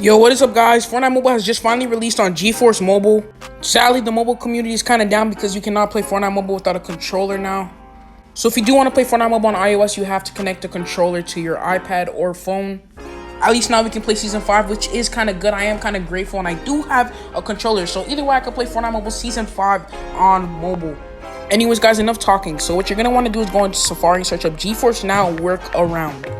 Yo, what is up, guys? Fortnite Mobile has just finally released on GeForce Mobile. Sadly, the mobile community is kind of down because you cannot play Fortnite Mobile without a controller now. So if you do want to play Fortnite Mobile on iOS, you have to connect a controller to your iPad or phone. At least now we can play Season 5, which is kind of good. I am kind of grateful, and I do have a controller. So either way, I can play Fortnite Mobile Season 5 on mobile. Anyways, guys, enough talking. So what you're going to want to do is go into Safari and search up GeForce Now Workaround.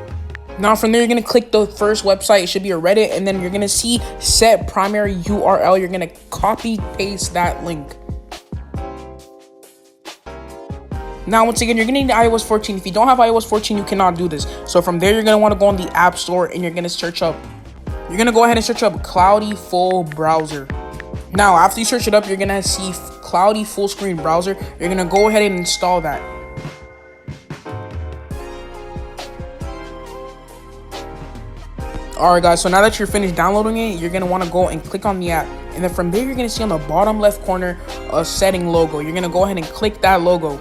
Now from there, you're going to click the first website. It should be a Reddit, and then you're going to see set primary URL. You're going to copy paste that link. Now, once again, you're going to need iOS 14. If you don't have iOS 14, you cannot do this. So from there, you're going to want to go on the App Store, and you're going to search up. You're going to go ahead and search up Cloudy Full Browser. Now, after you search it up, you're going to see Cloudy Full Screen Browser. You're going to go ahead and install that. Alright, guys, so now that you're finished downloading it, you're going to want to go and click on the app. And then from there, you're going to see on the bottom left corner a setting logo. You're going to go ahead and click that logo.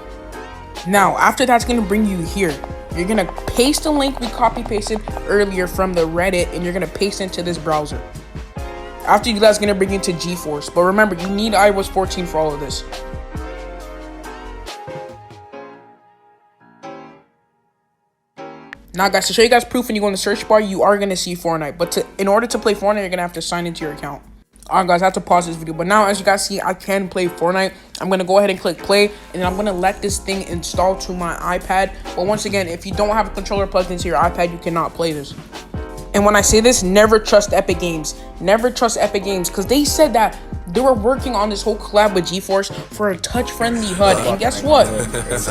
Now, after that's going to bring you here. You're going to paste the link we copy pasted earlier from the Reddit, and you're going to paste into this browser. After you do that, it's going to bring you to GeForce. But remember, you need iOS 14 for all of this. Now, guys, to show you guys proof, when you go in the search bar, you are going to see Fortnite. But in order to play Fortnite, you're going to have to sign into your account. Alright, guys, I have to pause this video. But now, as you guys see, I can play Fortnite. I'm going to go ahead and click play. And then I'm going to let this thing install to my iPad. But once again, if you don't have a controller plugged into your iPad, you cannot play this. And when I say this, never trust Epic Games. Never trust Epic Games. Because they said that they were working on this whole collab with GeForce for a touch-friendly HUD. And guess what?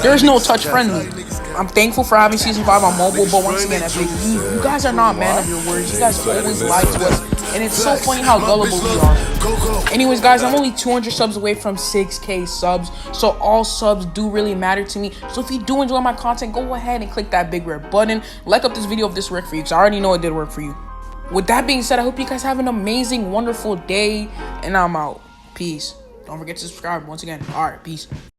There's no touch-friendly. I'm thankful for having Season 5 on mobile. But once again, Epic, you guys are not man of your words. You guys always lie to us. And it's so funny how gullible we are. Anyways, guys, I'm only 200 subs away from 6K subs. So all subs do really matter to me. So if you do enjoy my content, go ahead and click that big red button. Like up this video if this worked for you, because I already know it did work for you. With that being said, I hope you guys have an amazing, wonderful day. And I'm out. Peace. Don't forget to subscribe once again. Alright, peace.